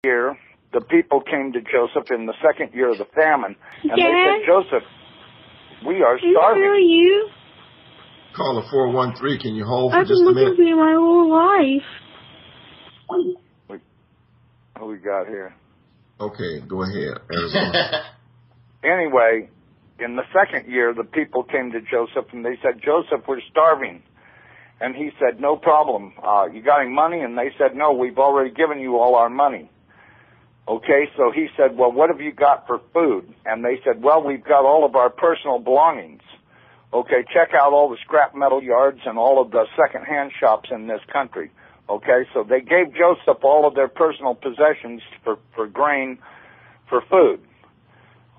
year, the people came to Joseph in the second year of the famine, and Dad? they said, Joseph, we are Can I starving. hear you? Caller 413, can you hold for I've just been a looking minute? for you my whole life. What we got here? Okay, go ahead, Arizona. Anyway, in the second year, the people came to Joseph, and they said, Joseph, we're starving. And he said, no problem. You got any money? And they said, no, we've already given you all our money. Okay, so he said, well, what have you got for food? And they said, well, we've got all of our personal belongings. Okay, check out all the scrap metal yards and all of the second-hand shops in this country. Okay, so they gave Joseph all of their personal possessions for grain, for food.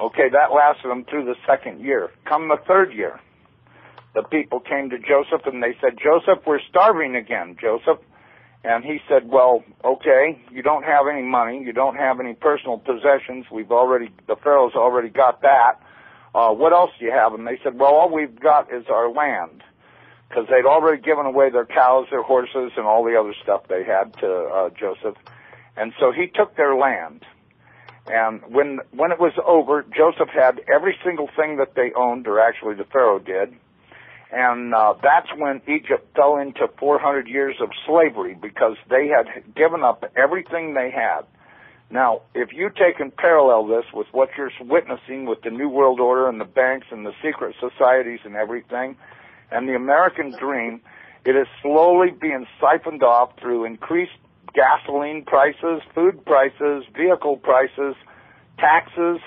Okay, that lasted them through the second year. Come the third year, the people came to Joseph and they said, Joseph, we're starving again, Joseph. And he said, well, okay, you don't have any money, you don't have any personal possessions, the Pharaoh's already got that. What else do you have? And they said, well, all we've got is our land. Because they'd already given away their cows, their horses, and all the other stuff they had to Joseph. And so he took their land. And when it was over, Joseph had every single thing that they owned, or actually the Pharaoh did. And that's when Egypt fell into 400 years of slavery, because they had given up everything they had. Now, if you take and parallel this with what you're witnessing with the New World Order and the banks and the secret societies and everything, and the American dream, it is slowly being siphoned off through increased gasoline prices, food prices, vehicle prices, taxes,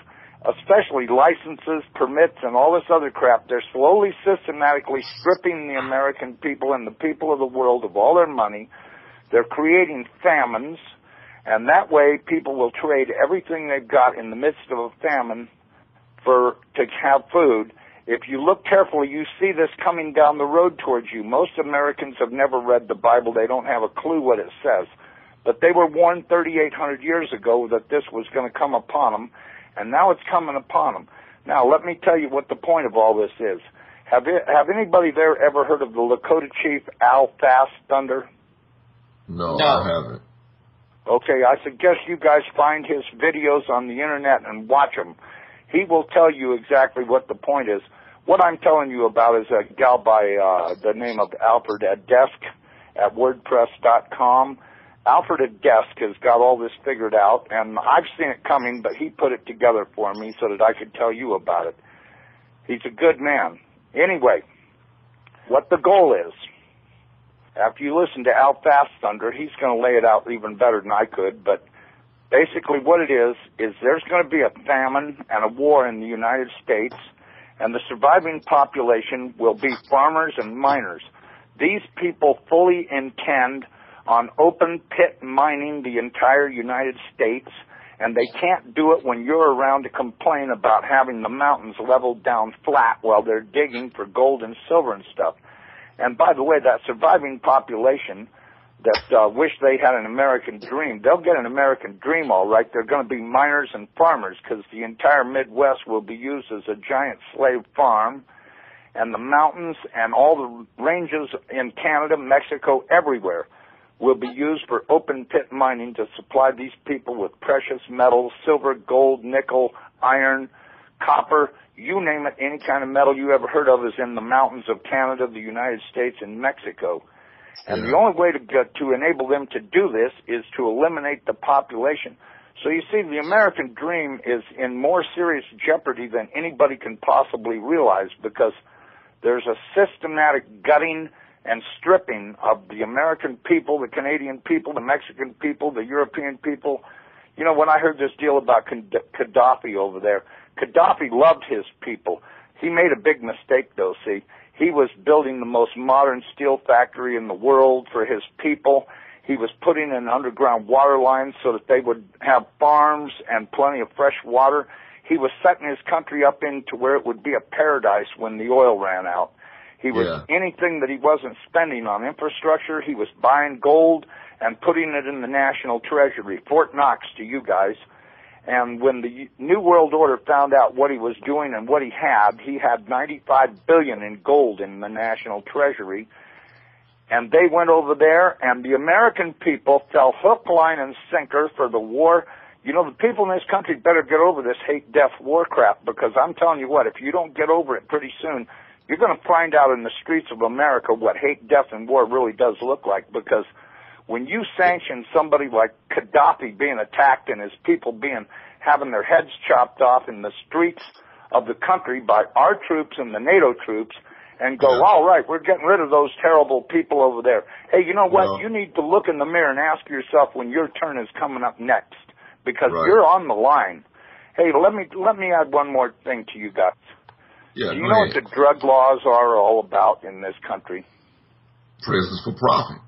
especially licenses, permits, and all this other crap. They're slowly, systematically stripping the American people and the people of the world of all their money. They're creating famines, and that way people will trade everything they've got in the midst of a famine to have food. If you look carefully, you see this coming down the road towards you. Most Americans have never read the Bible. They don't have a clue what it says. But they were warned 3,800 years ago that this was going to come upon them, and now it's coming upon them. Now, let me tell you what the point of all this is. Have anybody there ever heard of the Lakota chief, Al Fast Thunder? No, I haven't. Okay, I suggest you guys find his videos on the Internet and watch them. He will tell you exactly what the point is. What I'm telling you about is a gal by the name of Alfred at Desk at WordPress.com. Alfred at Desk has got all this figured out, and I've seen it coming, but he put it together for me so that I could tell you about it. He's a good man. Anyway, what the goal is, after you listen to Al Fast Thunder, he's going to lay it out even better than I could, but basically what it is there's going to be a famine and a war in the United States, and the surviving population will be farmers and miners. These people fully intend on open pit mining the entire United States, and they can't do it when you're around to complain about having the mountains leveled down flat while they're digging for gold and silver and stuff. And by the way, that surviving population that wish they had an American dream, they'll get an American dream all right. They're going to be miners and farmers, because the entire Midwest will be used as a giant slave farm, and the mountains and all the ranges in Canada, Mexico, everywhere will be used for open pit mining to supply these people with precious metals, silver, gold, nickel, iron, copper, you name it. Any kind of metal you ever heard of is in the mountains of Canada, the United States, and Mexico. And the only way to enable them to do this is to eliminate the population. So you see, the American dream is in more serious jeopardy than anybody can possibly realize, because there's a systematic gutting and stripping of the American people, the Canadian people, the Mexican people, the European people. You know, when I heard this deal about Gaddafi over there, Gaddafi loved his people. He made a big mistake, though, see. He was building the most modern steel factory in the world for his people. He was putting in underground water lines so that they would have farms and plenty of fresh water. He was setting his country up into where it would be a paradise when the oil ran out. He was anything that he wasn't spending on infrastructure, he was buying gold and putting it in the national treasury, Fort Knox to you guys. And when the New World Order found out what he was doing and what he had $95 billion in gold in the national treasury. And they went over there, and the American people fell hook, line, and sinker for the war. You know, the people in this country better get over this hate, death, war crap, because I'm telling you what, if you don't get over it pretty soon, you're going to find out in the streets of America what hate, death, and war really does look like, because when you sanction somebody like Gaddafi being attacked and his people having their heads chopped off in the streets of the country by our troops and the NATO troops, and go, all right, we're getting rid of those terrible people over there. Hey, you know what? You need to look in the mirror and ask yourself when your turn is coming up next, because you're on the line. Hey, let me add one more thing to you guys. Yeah, do you know what the drug laws are all about in this country? Prisons for profit.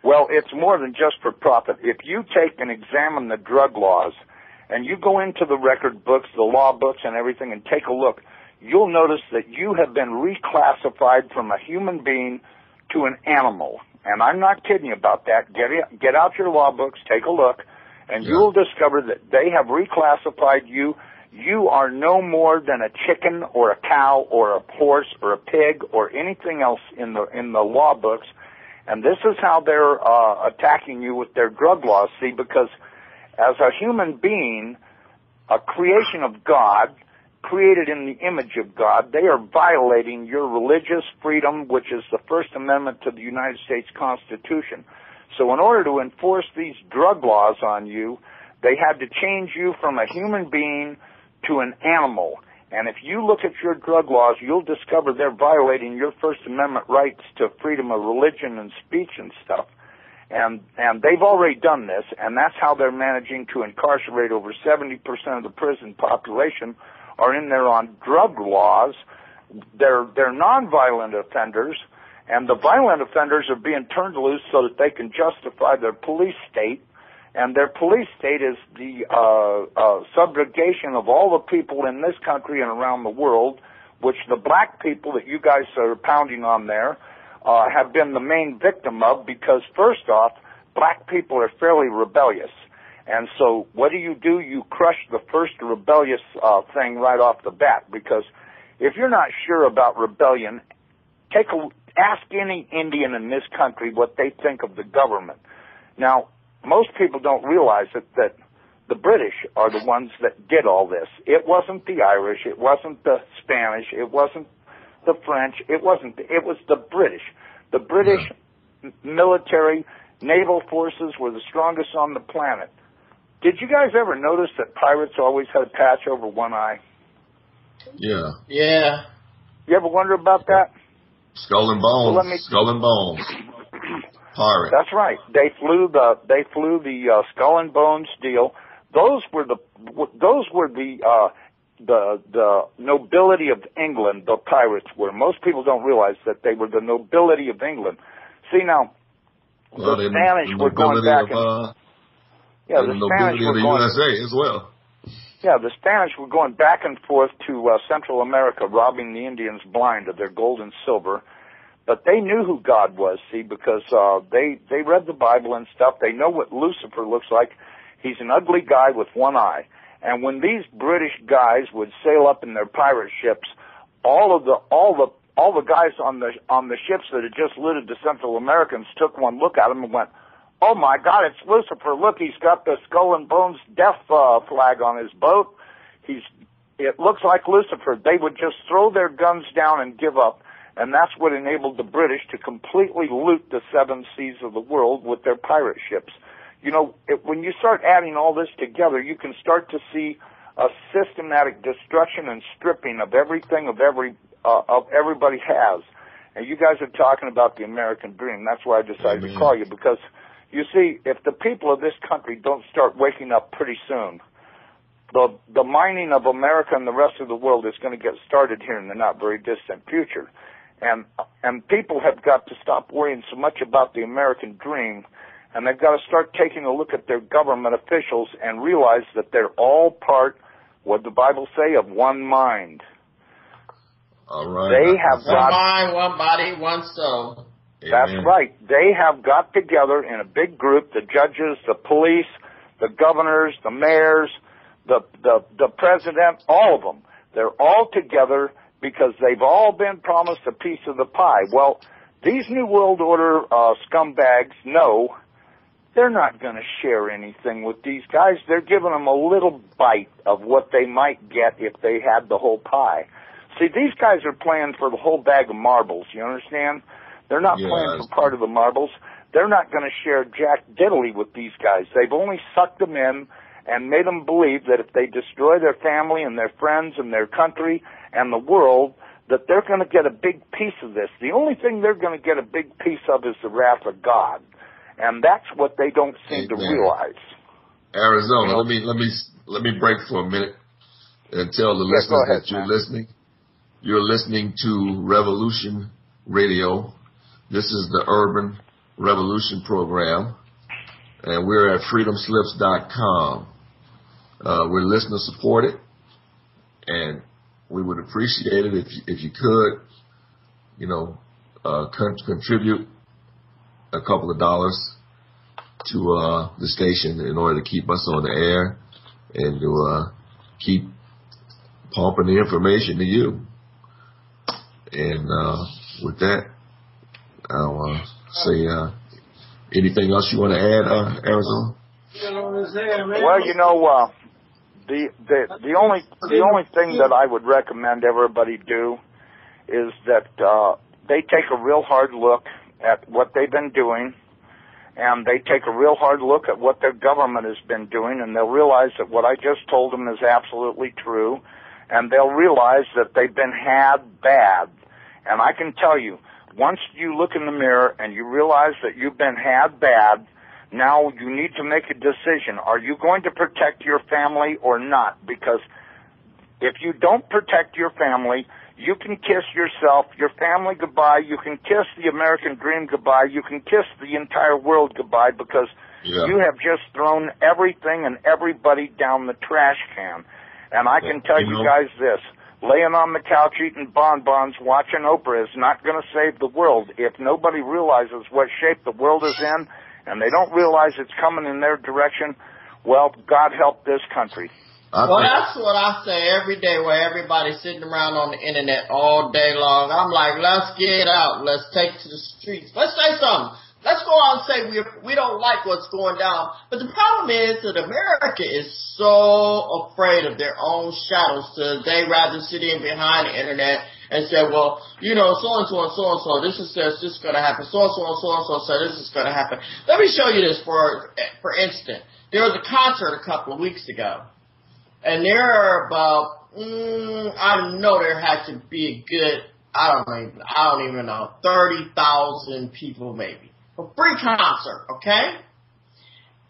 Well, it's more than just for profit. If you take and examine the drug laws, and you go into the record books, the law books, and everything, and take a look, you'll notice that you have been reclassified from a human being to an animal. And I'm not kidding you about that. Get out your law books, take a look, and you'll discover that they have reclassified you. You are no more than a chicken or a cow or a horse or a pig or anything else in the law books. And this is how they're attacking you with their drug laws, see, because as a human being, a creation of God, created in the image of God, they are violating your religious freedom, which is the First Amendment to the United States Constitution. So in order to enforce these drug laws on you, they had to change you from a human being to an animal. And if you look at your drug laws, you'll discover they're violating your First Amendment rights to freedom of religion and speech and stuff. And they've already done this, and that's how they're managing to incarcerate over 70% of the prison population are in there on drug laws. They're nonviolent offenders, and the violent offenders are being turned loose so that they can justify their police state. And their police state is the subjugation of all the people in this country and around the world, which the black people that you guys are pounding on there have been the main victim of, because first off, black people are fairly rebellious. And so what do? You crush the first rebellious thing right off the bat, because if you're not sure about rebellion, ask any Indian in this country what they think of the government. Now, most people don't realize that the British are the ones that did all this. It wasn't the Irish, it wasn't the Spanish, it wasn't the French, it was the British. The British military, naval forces were the strongest on the planet. Did you guys ever notice that pirates always had a patch over one eye? Yeah. Yeah. You ever wonder about that? Skull and bones. Skull and bones. Pirate. That's right. They flew the skull and bones deal. Those were the nobility of England. The pirates were. Most people don't realize that they were the nobility of England. See now, the Spanish were going back the Spanish were going, USA as well. Yeah, the Spanish were going back and forth to Central America, robbing the Indians blind of their gold and silver. But they knew who God was, see, because they read the Bible and stuff. They know what Lucifer looks like. He's an ugly guy with one eye. And when these British guys would sail up in their pirate ships, all the guys on the ships that had just looted the Central Americans took one look at him and went, "Oh my God, it's Lucifer! Look, he's got the skull and bones death flag on his boat. It looks like Lucifer." They would just throw their guns down and give up. And that's what enabled the British to completely loot the seven seas of the world with their pirate ships. You know, when you start adding all this together, you can start to see a systematic destruction and stripping of everything of everybody has. And you guys are talking about the American dream. That's why I decided to call you, because, you see, if the people of this country don't start waking up pretty soon, the mining of America and the rest of the world is going to get started here in the not very distant future. And people have got to stop worrying so much about the American dream, and they've got to start taking a look at their government officials and realize that they're all part, what the Bible say, of one mind. All right. They have one mind, one body, one soul. That's right. They have got together in a big group, the judges, the police, the governors, the mayors, the president, all of them. They're all together because they've all been promised a piece of the pie. Well, These New World Order scumbags know they're not going to share anything with these guys. They're giving them a little bite of what they might get if they had the whole pie. See, these guys are playing for the whole bag of marbles, you understand? They're not playing for part of the marbles. They're not going to share jack diddly with these guys. They've only sucked them in and made them believe that if they destroy their family and their friends and their country and the world, that they're going to get a big piece of this. The only thing they're going to get a big piece of is the wrath of God. And that's what they don't seem to realize. Arizona, let me break for a minute and tell the listeners that you're listening. You're listening to Revolution Radio. This is the Urban Revolution Program, and we're at freedomslips.com. We're listener supported, and we would appreciate it if you could, contribute a couple of dollars to the station in order to keep us on the air and to keep pumping the information to you. And with that, I'll say anything else you want to add, Arizona? Well, the only thing that I would recommend everybody do is that they take a real hard look at what they've been doing, and they take a real hard look at what their government has been doing, and they'll realize that what I just told them is absolutely true, and they'll realize that they've been had bad. And I can tell you, once you look in the mirror and you realize that you've been had bad, now you need to make a decision. Are you going to protect your family or not? Because if you don't protect your family, you can kiss yourself, your family goodbye, you can kiss the American dream goodbye, you can kiss the entire world goodbye, because you have just thrown everything and everybody down the trash can. And I can tell you guys this, laying on the couch eating bonbons watching Oprah is not going to save the world. If nobody realizes what shape the world is in and they don't realize it's coming in their direction, well, God help this country. Well, that's what I say every day, where everybody's sitting around on the internet all day long. I'm like, let's get out. Let's take to the streets. Let's say something. Let's go out and say we don't like what's going down. But the problem is that America is so afraid of their own shadows that they rather sit in behind the internet and say, well, so-and-so and so-and-so, this is going to happen. So-and-so and so-and-so said this is going to happen. Let me show you this for instance. There was a concert a couple of weeks ago. And there are about, I know there had to be a good, I don't even know, 30,000 people maybe. A free concert, okay?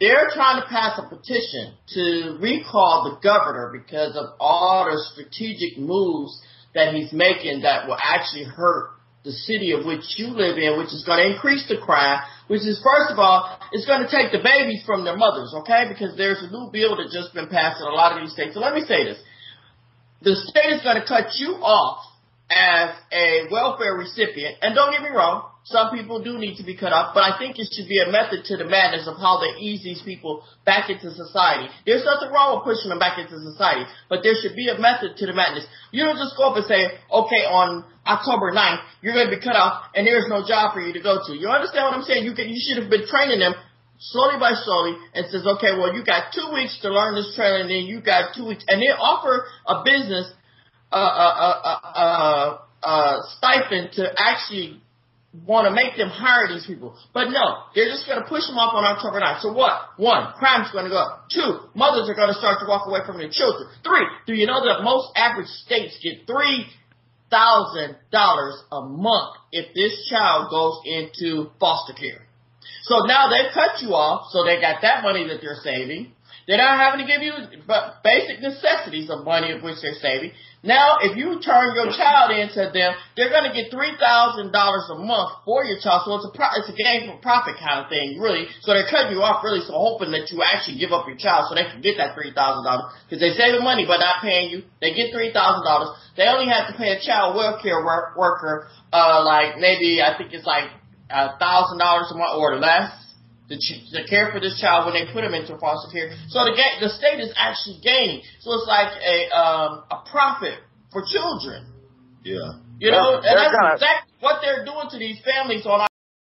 They're trying to pass a petition to recall the governor because of all the strategic moves that he's making that will actually hurt the city of which you live in, which is going to increase the crime, which is, first of all, it's going to take the babies from their mothers, okay? Because there's a new bill that's just been passed in a lot of these states. So let me say this. The state is going to cut you off as a welfare recipient. And don't get me wrong, some people do need to be cut off, but I think it should be a method to the madness of how they ease these people back into society. There's nothing wrong with pushing them back into society, but there should be a method to the madness. You don't just go up and say, okay, on October 9th, you're going to be cut off, and there's no job for you to go to. You understand what I'm saying? You should have been training them slowly by slowly, and says, okay, well, you got 2 weeks to learn this training, and then you got 2 weeks, and then offer a business stipend to actually want to make them hire these people. But no, they're just going to push them off on October 9th. So what? 1, crime's going to go up. 2, mothers are going to start to walk away from their children. 3, do you know that most average states get $3,000 a month if this child goes into foster care? So now they've cut you off, so they got that money that they're saving. They're not having to give you basic necessities of money of which they're saving. Now, if you turn your child into them, they're going to get $3,000 a month for your child. So it's a gain for profit kind of thing, really. So they're cutting you off, really, so hoping that you actually give up your child so they can get that $3,000. Because they save the money by not paying you. They get $3,000. They only have to pay a child welfare worker, like maybe, I think it's like $1,000 a month or less to care for this child when they put him into foster care. So the state is actually gaining. So it's like a profit for children. Yeah. You know, and that's exactly what they're doing to these families on